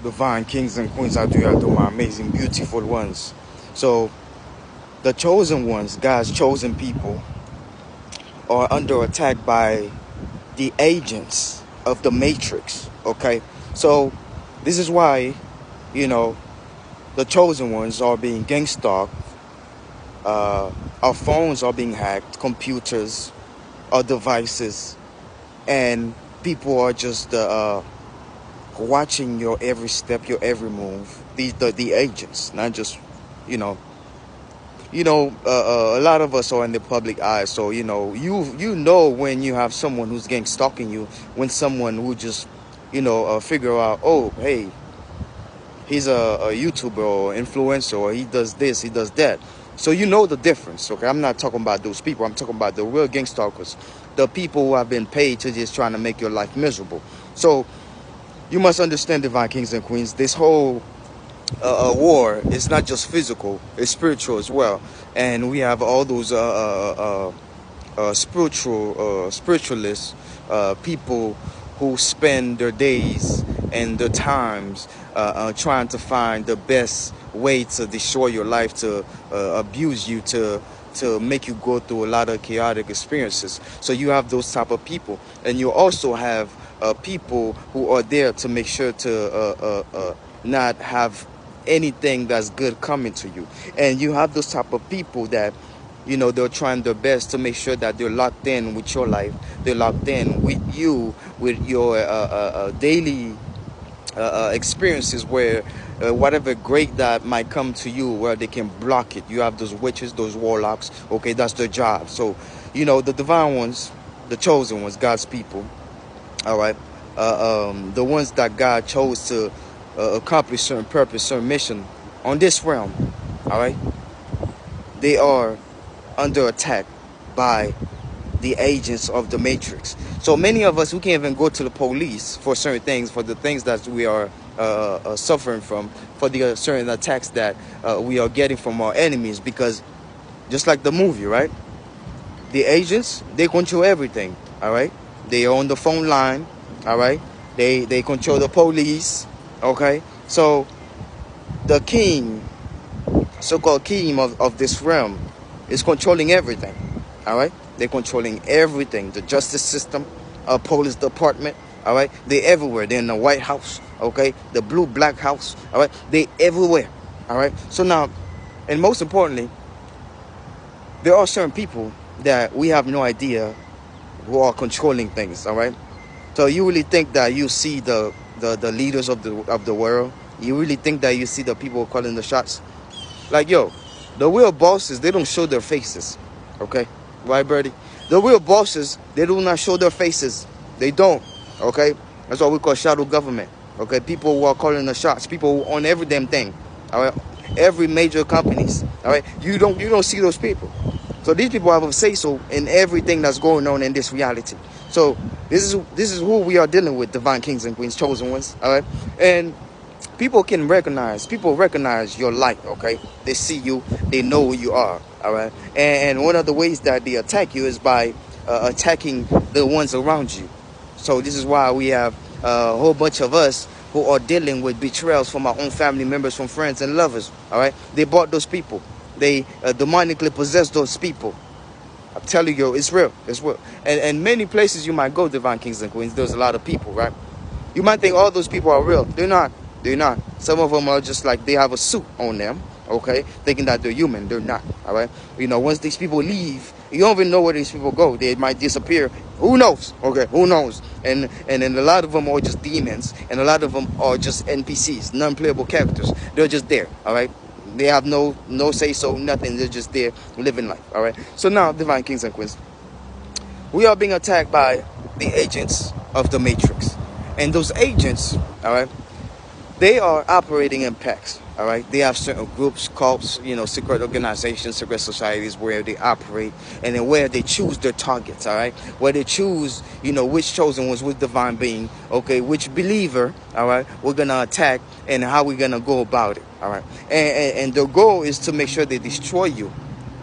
divine kings and queens out there, to my amazing, beautiful ones. So, the chosen ones, God's chosen people, are under attack by the agents of the matrix. Okay, so this is why, the chosen ones are being gang stalked. Our phones are being hacked, computers, our devices, and people are just watching your every step, your every move. The agents, not just, you know, a lot of us are in the public eye, so you know when you have someone who's gang stalking you, when someone who just, figure out, oh, hey, he's a YouTuber or influencer, or he does this, he does that. So you know the difference, okay? I'm not talking about those people. I'm talking about the real gang stalkers, the people who have been paid to just trying to make your life miserable. So you must understand, divine kings and queens, this whole war is not just physical, it's spiritual as well. And we have all those spiritualists, people who spend their days and their times trying to find the best way to destroy your life, to abuse you, to make you go through a lot of chaotic experiences. So you have those type of people, and you also have people who are there to make sure to not have anything that's good coming to you. And you have those type of people that, they're trying their best to make sure that they're locked in with your life, they're locked in with you, with your daily experiences, where whatever great that might come to you, where they can block it. You have those witches, those warlocks, okay, that's their job. So the divine ones, the chosen ones, God's people, all right, the ones that God chose to accomplish certain purpose, certain mission on this realm, all right, they are under attack by the agents of the matrix. So many of us, we can't even go to the police for certain things, for the things that we are suffering from, for the certain attacks that we are getting from our enemies, because just like the movie, right, the agents, they control everything, all right. They are on the phone line, all right. They control the police, okay. So the king, so-called king of this realm, is controlling everything, all right. They're controlling everything, the justice system, police department, all right. They're everywhere. They're in the White House, okay, the blue black house, all right. They everywhere, all right. So now, and most importantly, there are certain people that we have no idea who are controlling things, all right. So you really think that you see the leaders of the world? You really think that you see the people calling the shots? Like, yo, the real bosses, they don't show their faces, okay? Right, Birdie? The real bosses, they do not show their faces. They don't, okay? That's what we call shadow government, okay? People who are calling the shots, people who own every damn thing, all right? Every major companies, all right? You don't see those people. So these people have a say-so in everything that's going on in this reality. So this is who we are dealing with, divine kings and queens, chosen ones, all right? And people recognize your light, okay? They see you, they know who you are, all right? And one of the ways that they attack you is by attacking the ones around you. So this is why we have a whole bunch of us who are dealing with betrayals from our own family members, from friends and lovers, all right? They bought those people. They demonically possess those people. I'm telling you, it's real. It's real. And many places you might go, divine kings and queens, there's a lot of people, right? You might think all those people are real. They're not. They're not. Some of them are just like they have a suit on them, okay? Thinking that they're human. They're not, all right? Once these people leave, you don't even know where these people go. They might disappear. Who knows? Okay, who knows? And then a lot of them are just demons, and a lot of them are just NPCs, non-playable characters. They're just there, all right? They have no say-so, nothing. They're just there living life, all right? So now, divine kings and queens, we are being attacked by the agents of the matrix. And those agents, all right, they are operating in packs, all right? They have certain groups, cults, secret organizations, secret societies where they operate, and then where they choose their targets, all right? Where they choose, which chosen ones, which divine being, okay, which believer, all right, we're going to attack, and how we're going to go about it, all right? And the goal is to make sure they destroy you,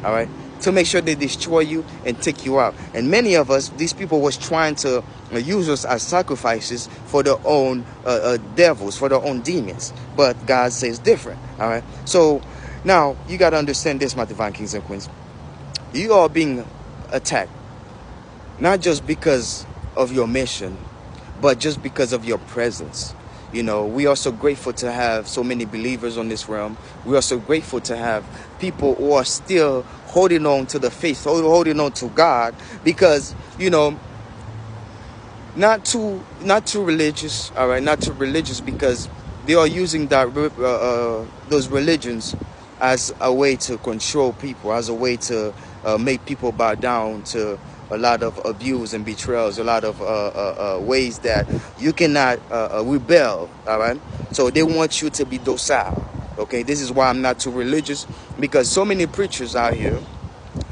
all right? to make sure they destroy you and take you out. And many of us, these people was trying to use us as sacrifices for their own devils, for their own demons. But God says different. All right. So now you got to understand this, my divine kings and queens. You are being attacked, not just because of your mission, but just because of your presence. You know, we are so grateful to have so many believers on this realm. We are so grateful to have people who are still holding on to the faith, holding on to God, because, you know, not too religious, all right, not too religious, because they are using that those religions as a way to control people, as a way to make people bow down to a lot of abuse and betrayals, a lot of ways that you cannot rebel, all right? So they want you to be docile, okay? This is why I'm not too religious, because so many preachers out here,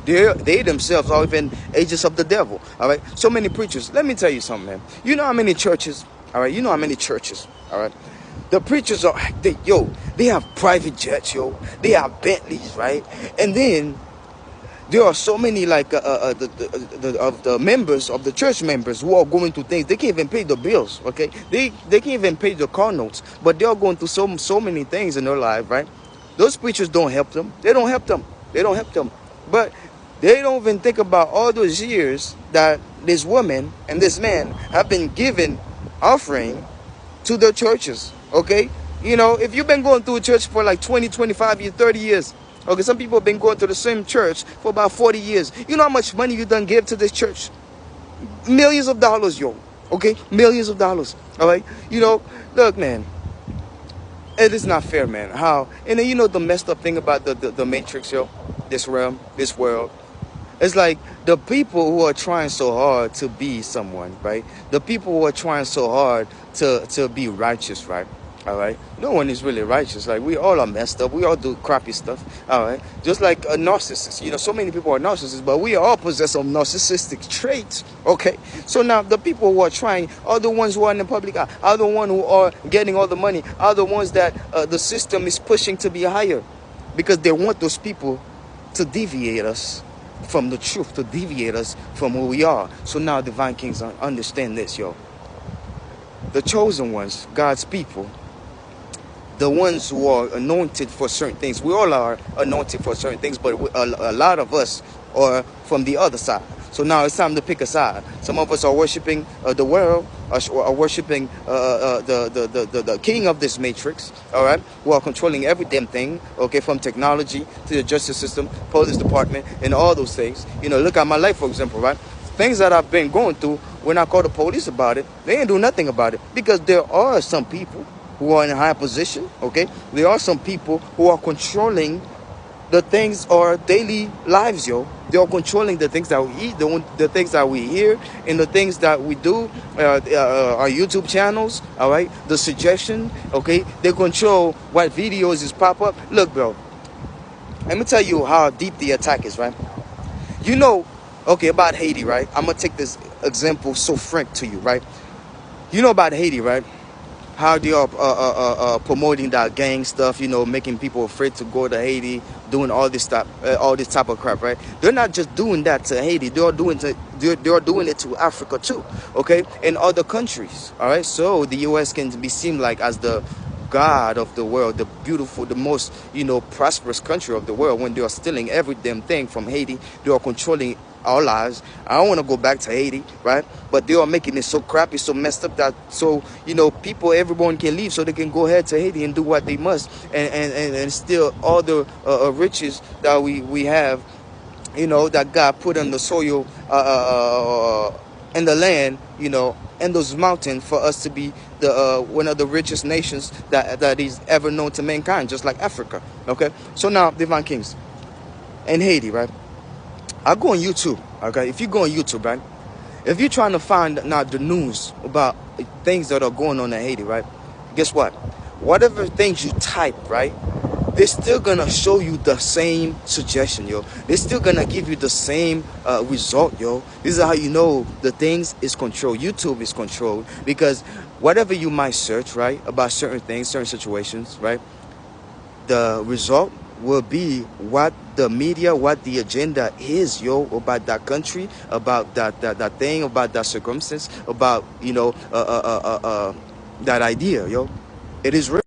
they themselves are even agents of the devil, all right? So many preachers. Let me tell you something, man. You know how many churches, all right? You know how many churches, all right? The preachers are, they have private jets, They have Bentleys, right? And then there are so many, like, of the members, of the church members, who are going through things. They can't even pay the bills, okay? They can't even pay the car notes. But they are going through so many things in their life, right? Those preachers don't help them. They don't help them. They don't help them. But they don't even think about all those years that this woman and this man have been giving offering to their churches, okay? You know, if you've been going through a church for like 20, 25 years, 30 years, okay, some people have been going to the same church for about 40 years. You know how much money you done give to this church? Millions of dollars, okay? Millions of dollars, all right? You know, look, man, it is not fair, man. How? And then, you know, the messed up thing about the matrix, this realm, this world, it's like the people who are trying so hard to be someone, right? The people who are trying so hard to be righteous, right? All right. No one is really righteous. Like, we all are messed up. We all do crappy stuff. All right. Just like a narcissist. You know, so many people are narcissists, but we all possess some narcissistic traits. Okay. So now the people who are trying are the ones who are in the public eye, are the ones who are getting all the money, are the ones that the system is pushing to be higher, because they want those people to deviate us from the truth, to deviate us from who we are. So now, divine kings, understand this, The chosen ones, God's people, the ones who are anointed for certain things. We all are anointed for certain things, but a lot of us are from the other side. So now it's time to pick a side. Some of us are worshiping the world, are worshiping the king of this matrix, all right, who are controlling every damn thing, okay, from technology to the justice system, police department, and all those things. You know, look at my life, for example, right? Things that I've been going through, when I call the police about it, they ain't do nothing about it, because there are some people who are in a high position, okay? There are some people who are controlling the things, our daily lives, They are controlling the things that we eat, the things that we hear, and the things that we do, our YouTube channels, all right? The suggestion, okay? They control what videos is pop up. Look, bro, let me tell you how deep the attack is, right? You know, okay, about Haiti, right? I'm going to take this example so frank to you, right? You know about Haiti, right? How they are promoting that gang stuff, you know, making people afraid to go to Haiti, doing all this stuff, all this type of crap, right? They're not just doing that to Haiti; they are doing it to Africa too, okay, and other countries. All right, so the U.S. can be seen like as the God of the world, the beautiful, the most, you know, prosperous country of the world, when they are stealing every damn thing from Haiti. They are controlling our lives. I don't want to go back to Haiti, right? But they are making it so crappy, so messed up, that so, you know, people, everyone can leave so they can go ahead to Haiti and do what they must, and steal all the riches that we have, you know, that God put on the soil, in the land, you know, in those mountains, for us to be the one of the richest nations that is ever known to mankind, just like Africa. Okay, so now, divine kings, in Haiti, right? I go on YouTube, okay? If you go on YouTube, right? If you're trying to find now the news about things that are going on in Haiti, right? Guess what? Whatever things you type, right? They're still gonna show you the same suggestion, They're still gonna give you the same result, This is how you know the things is controlled. YouTube is controlled, because whatever you might search, right, about certain things, certain situations, right? The result will be what the media, what the agenda is, yo, about that country, about that thing, about that circumstance, about, that idea, yo. It is real.